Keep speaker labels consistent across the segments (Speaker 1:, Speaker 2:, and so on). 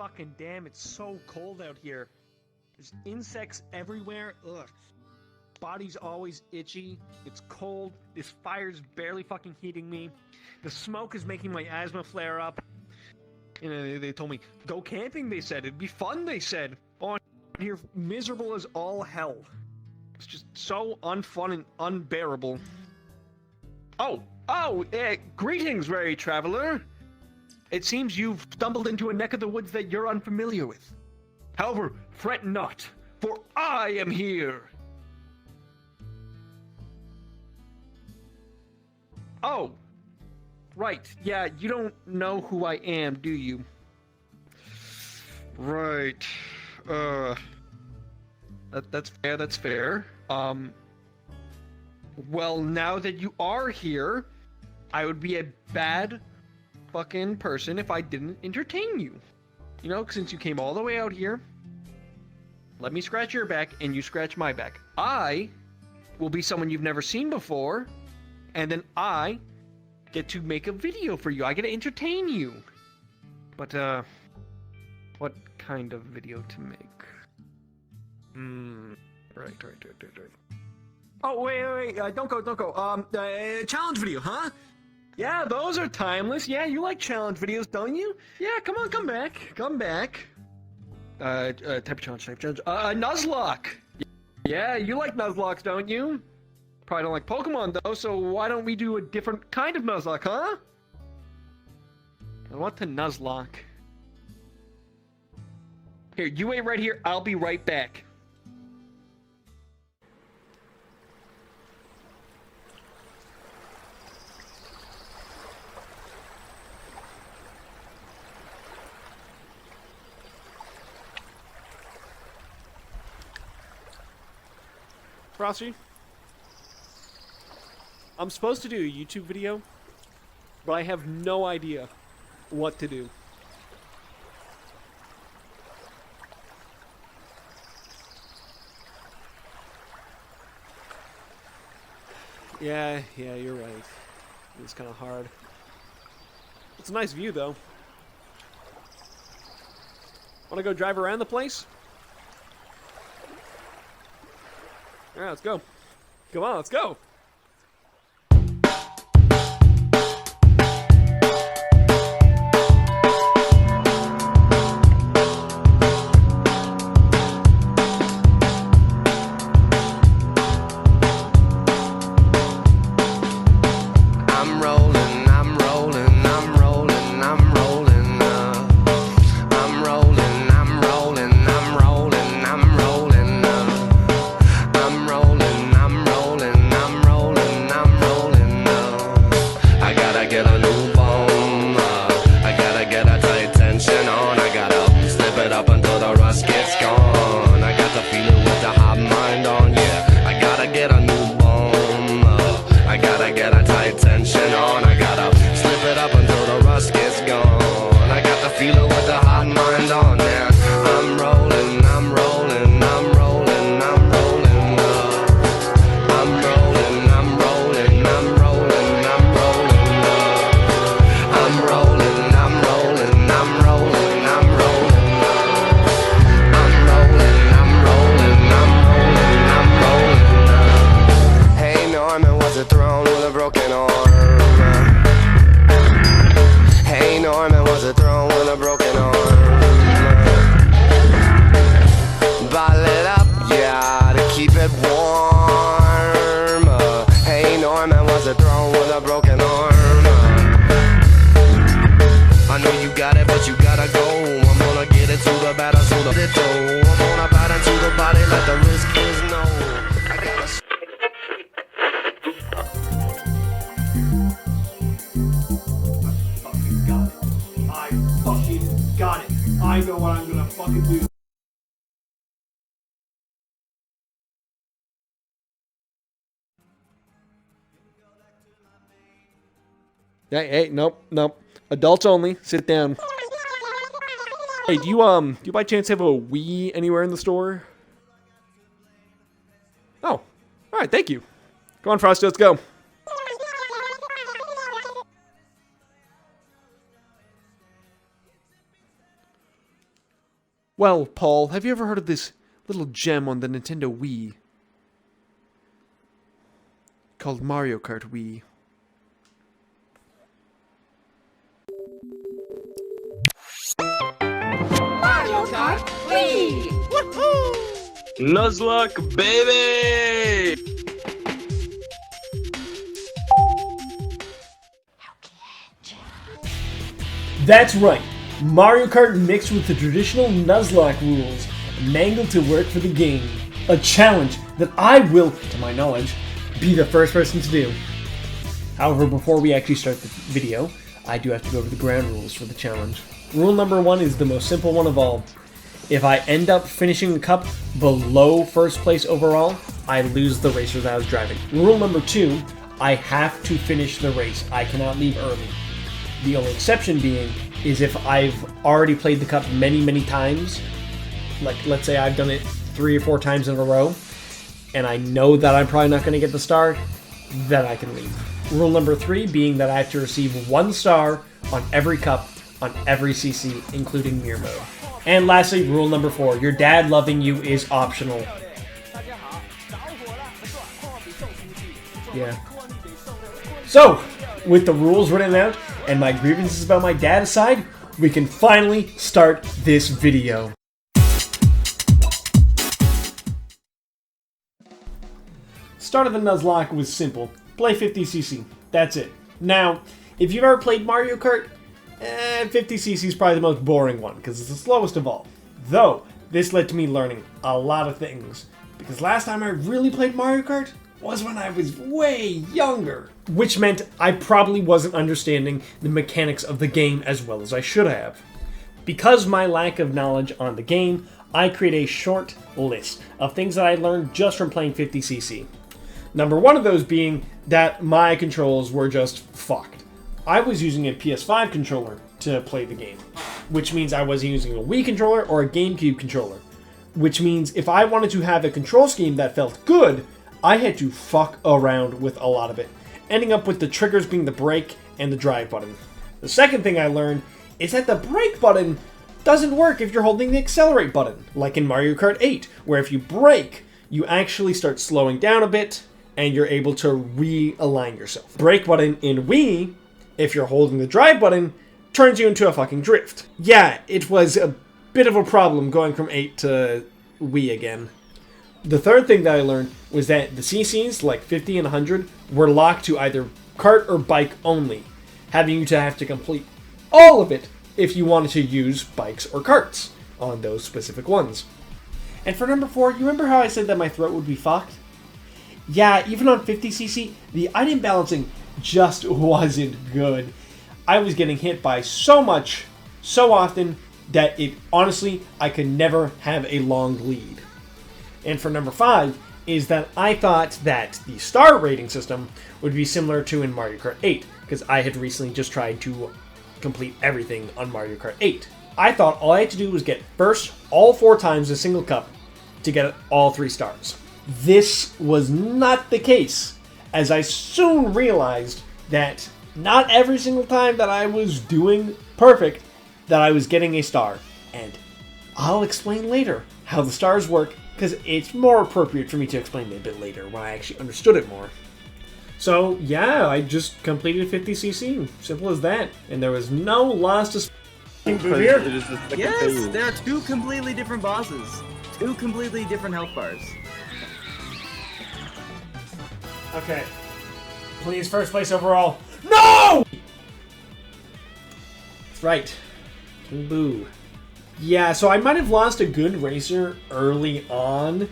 Speaker 1: fucking damn, it's so cold out here. There's insects everywhere. Ugh. Body's always itchy. It's cold. This fire's barely fucking heating me. The smoke is making my asthma flare up. You know, they told me, go camping, they said. It'd be fun, they said. Oh, I'm here miserable as all hell. It's just so unfun and unbearable. Greetings, weary traveler. It seems you've stumbled into a neck of the woods that you're unfamiliar with. However, fret not, for I am here. Oh, right. Yeah, you don't know who I am, do you? Right. That's fair, that's fair. Well, now that you are here, I would be a bad fucking person if I didn't entertain you. You know, since you came all the way out here, let me scratch your back and you scratch my back. I will be someone you've never seen before, and then I get to make a video for you. I get to entertain you. But, what kind of video to make? Right. Oh, wait, don't go. Challenge video, huh? Yeah, those are timeless. Yeah, you like challenge videos, don't you? Yeah, come on, come back. Type of challenge. Nuzzlocke. Yeah, you like Nuzzlocks, don't you? Probably don't like Pokemon, though, so why don't we do a different kind of Nuzzlocke, huh? I want to Nuzzlocke. Here, you wait right here. I'll be right back. Frosty, I'm supposed to do a YouTube video, but I have no idea what to do. Yeah, you're right. It's kind of hard. It's a nice view, though. Want to go drive around the place? Alright, let's go. Come on, let's go. I know what I'm gonna fucking do. Hey, nope. Adults only. Sit down. Hey, do you by chance have a Wii anywhere in the store? Oh, alright, thank you. Come on, Frosty, let's go.
Speaker 2: Well, Paul, have you ever heard of this little gem on the Nintendo Wii? Called Mario Kart Wii.
Speaker 3: Mario Kart Wii! Woohoo!
Speaker 4: Nuzzlocke, baby!
Speaker 5: That's right, Mario Kart mixed with the traditional Nuzzlocke rules, mangled to work for the game. A challenge that I will, to my knowledge, be the first person to do. However, before we actually start the video, I do have to go over the ground rules for the challenge. Rule number 1 is the most simple one of all. If I end up finishing the cup below first place overall, I lose the racer that I was driving. Rule number 2, I have to finish the race. I cannot leave early. The only exception being is if I've already played the cup many times, like let's say I've done it 3 or 4 times in a row, and I know that I'm probably not going to get the star, then I can leave. Rule number 3 being that I have to receive 1 star on every cup, on every CC, including Mir Mode. And lastly, rule number 4, your dad loving you is optional. Yeah. So, with the rules written out, and my grievances about my dad aside, we can finally start this video. Start of the Nuzzlocke was simple. Play 50cc. That's it. Now, if you've ever played Mario Kart, 50cc is probably the most boring one, because it's the slowest of all. Though, this led to me learning a lot of things. Because last time I really played Mario Kart was when I was way younger. Which meant I probably wasn't understanding the mechanics of the game as well as I should have. Because of my lack of knowledge on the game, I create a short list of things that I learned just from playing 50cc. Number 1 of those being that my controls were just fucked. I was using a PS5 controller to play the game, which means I wasn't using a Wii controller or a GameCube controller, which means if I wanted to have a control scheme that felt good, I had to fuck around with a lot of it, ending up with the triggers being the brake and the drive button. The second thing I learned is that the brake button doesn't work if you're holding the accelerate button, like in Mario Kart 8, where if you brake, you actually start slowing down a bit, and you're able to realign yourself. Brake button in Wii, if you're holding the drive button, turns you into a fucking drift. Yeah, it was a bit of a problem going from 8 to Wii again. The third thing that I learned was that the CCs, like 50 and 100, were locked to either kart or bike only, having you to have to complete all of it if you wanted to use bikes or karts on those specific ones. And for number 4, you remember how I said that my throat would be fucked? Yeah, even on 50cc, the item balancing just wasn't good. I was getting hit by so much, so often, that honestly, I could never have a long lead. And for number 5, is that I thought that the star rating system would be similar to in Mario Kart 8, because I had recently just tried to complete everything on Mario Kart 8. I thought all I had to do was get first all 4 times a single cup to get all 3 stars. This was not the case, as I soon realized that not every single time that I was doing perfect that I was getting a star. And I'll explain later how the stars work, because it's more appropriate for me to explain it a bit later when I actually understood it more. So yeah, I just completed 50cc, simple as that, and there was no loss to here.
Speaker 6: Yes, there are 2 completely different bosses, 2 completely different health bars.
Speaker 5: Okay. Please, first place overall. No! That's right. King Boo. Yeah, so I might have lost a good racer early on,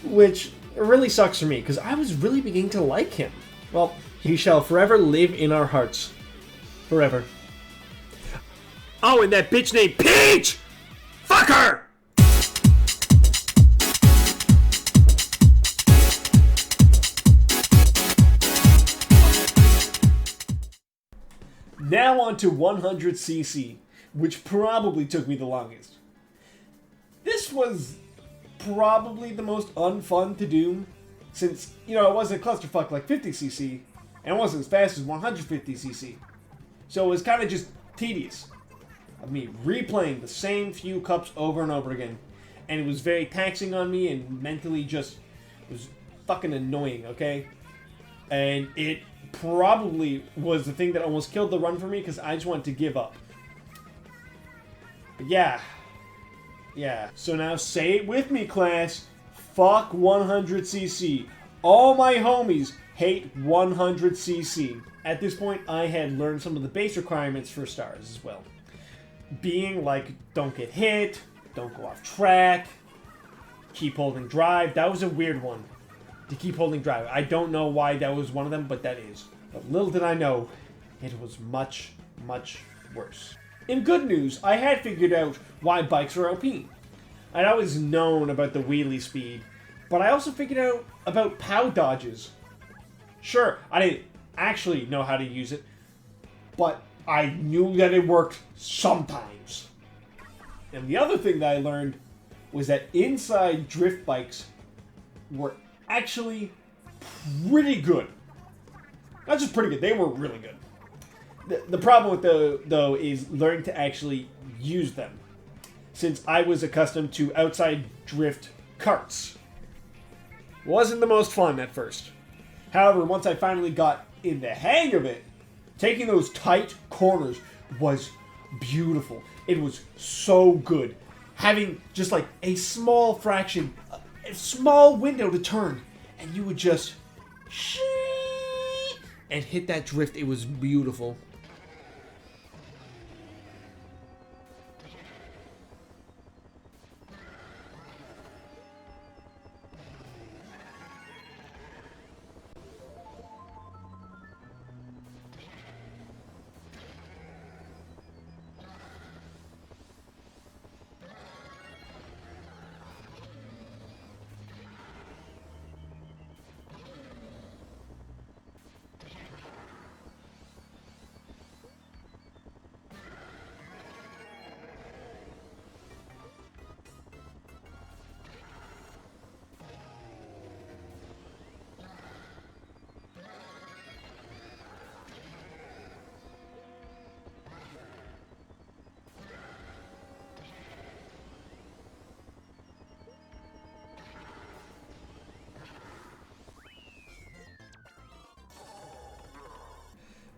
Speaker 5: which really sucks for me, because I was really beginning to like him. Well, he shall forever live in our hearts. Forever. Oh, and that bitch named Peach! Fuck her! Now on to 100cc, which probably took me the longest. This was probably the most unfun to do, since, you know, it wasn't a clusterfuck like 50cc, and it wasn't as fast as 150cc. So it was kind of just tedious. of me replaying the same few cups over and over again. And it was very taxing on me and mentally just, it was fucking annoying, okay? And it probably was the thing that almost killed the run for me because I just wanted to give up. But yeah. Yeah. So now say it with me, class. Fuck 100cc. All my homies hate 100cc. At this point, I had learned some of the base requirements for stars as well. Being like, don't get hit, don't go off track, keep holding drive. That was a weird one, to keep holding drive. I don't know why that was one of them, but that is. But little did I know, it was much, much worse. In good news, I had figured out why bikes are OP. I'd always known about the wheelie speed, but I also figured out about POW dodges. Sure, I didn't actually know how to use it, but I knew that it worked sometimes. And the other thing that I learned was that inside drift bikes were actually pretty good. Not just pretty good, they were really good. The problem with though is learning to actually use them, since I was accustomed to outside drift karts. Wasn't the most fun at first. However, once I finally got in the hang of it, taking those tight corners was beautiful. It was so good. Having just like a small fraction, a small window to turn, and you would just and hit that drift. It was beautiful.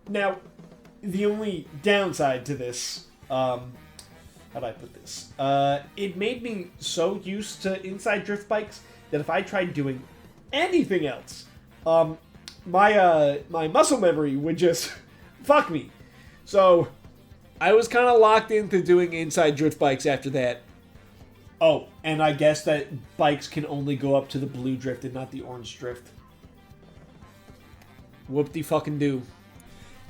Speaker 5: Now, the only downside to this, how do I put this? It made me so used to inside drift bikes that if I tried doing anything else, my muscle memory would just fuck me. So, I was kind of locked into doing inside drift bikes after that. Oh, and I guess that bikes can only go up to the blue drift and not the orange drift. Whoop-de-fucking-do.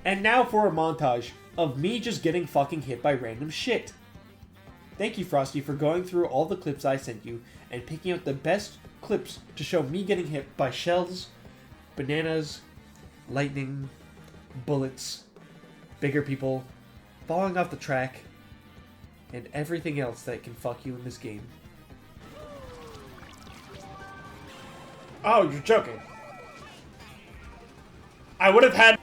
Speaker 5: And now for a montage of me just getting fucking hit by random shit. Thank you, Frosty, for going through all the clips I sent you and picking out the best clips to show me getting hit by shells, bananas, lightning, bullets, bigger people, falling off the track, and everything else that can fuck you in this game. Oh, you're joking. I would have had...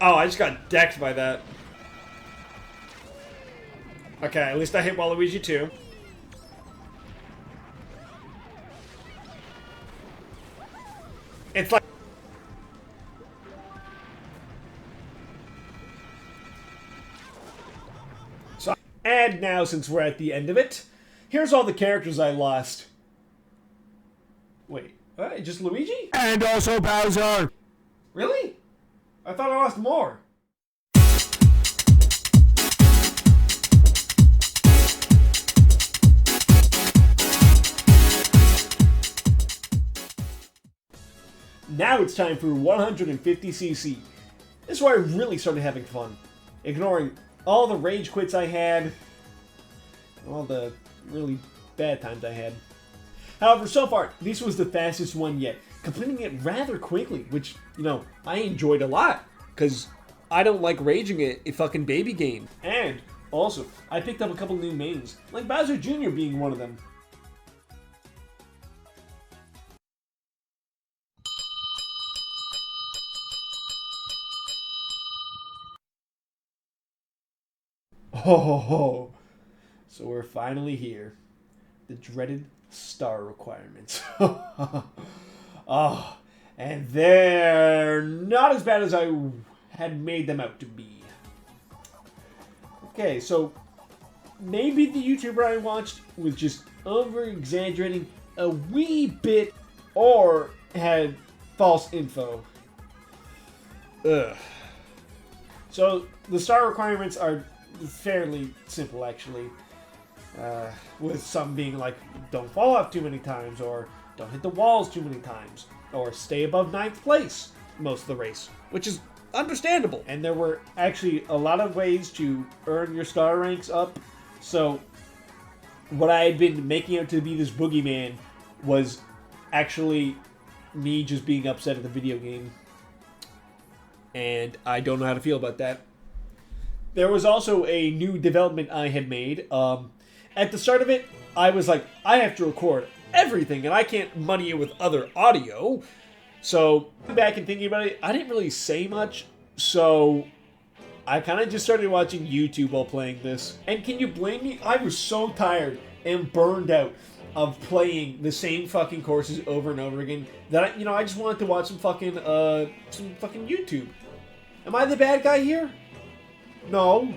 Speaker 5: Oh, I just got decked by that. Okay, at least I hit Waluigi too. It's like... So, and now, since we're at the end of it, here's all the characters I lost. Wait, what? Just Luigi?
Speaker 2: And also Bowser!
Speaker 5: Really? I thought I lost more. Now it's time for 150cc. This is where I really started having fun. Ignoring all the rage quits I had, all the really bad times I had. However, so far, this was the fastest one yet, completing it rather quickly, which, you know, I enjoyed a lot, because I don't like raging it a fucking baby game. And, also, I picked up a couple new mains, like Bowser Jr. being one of them. Oh, so we're finally here. The dreaded star requirements. Oh, and they're not as bad as I had made them out to be. Okay, so maybe the YouTuber I watched was just over-exaggerating a wee bit or had false info. Ugh. So the star requirements are fairly simple, actually. With some being like, don't fall off too many times, or don't hit the walls too many times, or stay above 9th place most of the race, which is understandable. And there were actually a lot of ways to earn your star ranks up. So what I had been making out to be this boogeyman was actually me just being upset at the video game. And I don't know how to feel about that. There was also a new development I had made. At the start of it, I was like, I have to record everything, and I can't muddy it with other audio. So, back and thinking about it, I didn't really say much. So, I kind of just started watching YouTube while playing this. And can you blame me? I was so tired and burned out of playing the same fucking courses over and over again that I just wanted to watch some fucking YouTube. Am I the bad guy here? No.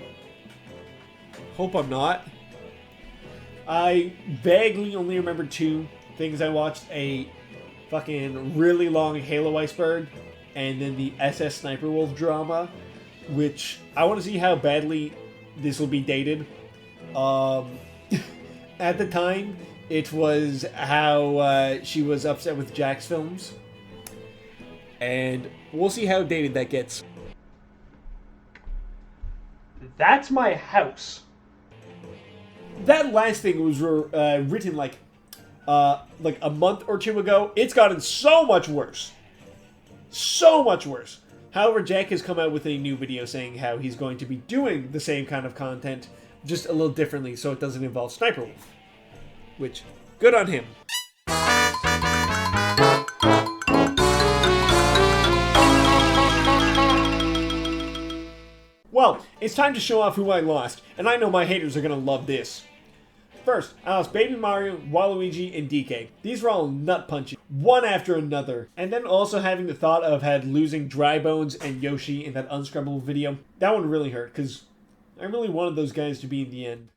Speaker 5: Hope I'm not. I vaguely only remember 2 things. I watched a fucking really long Halo Iceberg and then the SS Sniper Wolf drama, which I want to see how badly this will be dated. At the time, it was how she was upset with Jack's films. And we'll see how dated that gets. That's my house. That last thing was written like a month or 2 ago. It's gotten so much worse. So much worse. However, Jack has come out with a new video saying how he's going to be doing the same kind of content, just a little differently, so it doesn't involve Sniper Wolf. Which, good on him. Well, it's time to show off who I lost, and I know my haters are gonna love this. First, I lost Baby Mario, Waluigi, and DK. These were all nut punching, one after another. And then also having the thought of losing Dry Bones and Yoshi in that unscrubbable video. That one really hurt, because I really wanted those guys to be in the end.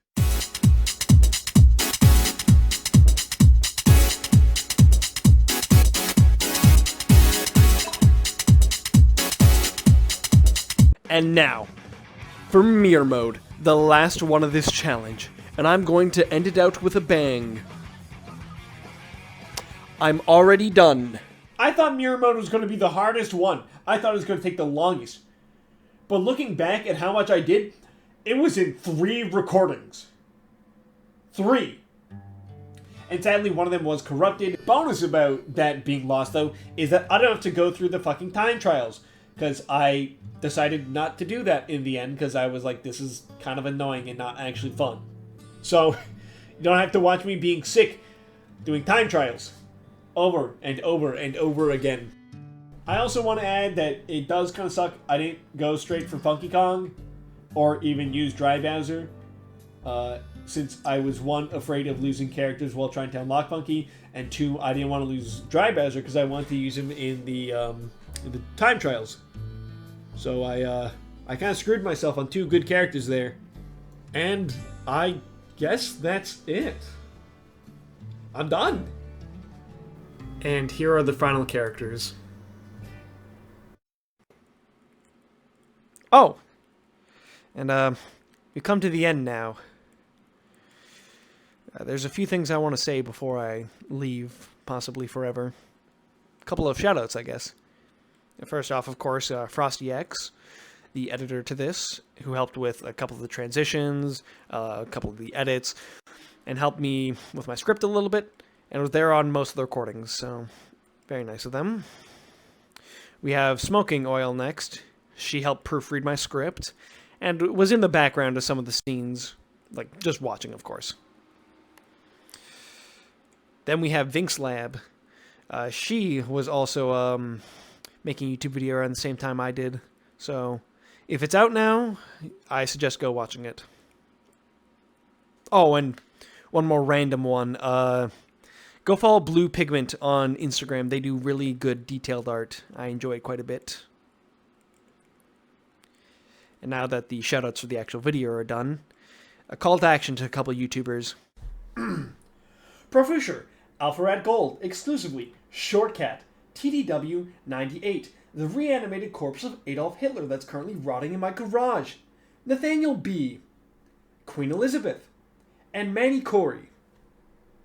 Speaker 2: And now, for Mir Mode, the last one of this challenge. And I'm going to end it out with a bang. I'm already done.
Speaker 5: I thought Mir Mode was going to be the hardest one. I thought it was going to take the longest. But looking back at how much I did, it was in 3 recordings. 3. And sadly, one of them was corrupted. Bonus about that being lost, though, is that I don't have to go through the fucking time trials. Because I decided not to do that in the end, because I was like, this is kind of annoying and not actually fun. So, you don't have to watch me being sick doing time trials over and over and over again. I also want to add that it does kind of suck I didn't go straight for Funky Kong or even use Dry Bowser, since I was 1, afraid of losing characters while trying to unlock Funky, and 2, I didn't want to lose Dry Bowser because I wanted to use him in the time trials. So I kind of screwed myself on 2 good characters there. And I guess that's it. I'm done.
Speaker 2: And here are the final characters. Oh! And, we come to the end now. There's a few things I want to say before I leave, possibly forever. A couple of shoutouts, I guess. First off, of course, FrostyX, the editor to this, who helped with a couple of the transitions, a couple of the edits, and helped me with my script a little bit, and was there on most of the recordings, so very nice of them. We have SmokingOil next. She helped proofread my script, and was in the background of some of the scenes, like, just watching, of course. Then we have VinxLab. She was also making a YouTube video around the same time I did, so if it's out now, I suggest go watching it. Oh, and one more random one. Go follow Blue Pigment on Instagram. They do really good detailed art. I enjoy it quite a bit. And now that the shoutouts for the actual video are done, a call to action to a couple YouTubers.
Speaker 5: Profusher, Alpharad Gold, exclusively, Shortcat, TDW98, the reanimated corpse of Adolf Hitler that's currently rotting in my garage, Nathaniel B, Queen Elizabeth, and Manny Corey.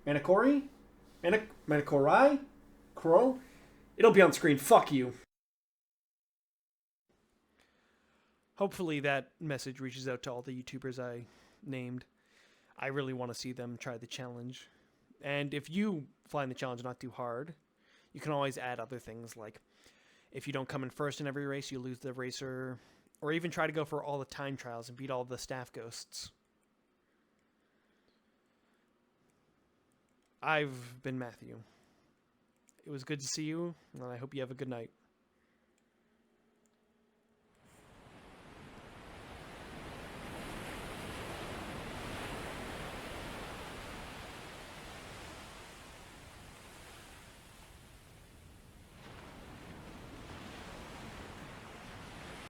Speaker 5: Manicori? Manicori? Crow? It'll be on screen, fuck you.
Speaker 2: Hopefully that message reaches out to all the YouTubers I named. I really want to see them try the challenge. And if you find the challenge not too hard, you can always add other things, like if you don't come in first in every race, you lose the racer, or even try to go for all the time trials and beat all the staff ghosts. I've been Matthew. It was good to see you, and I hope you have a good night.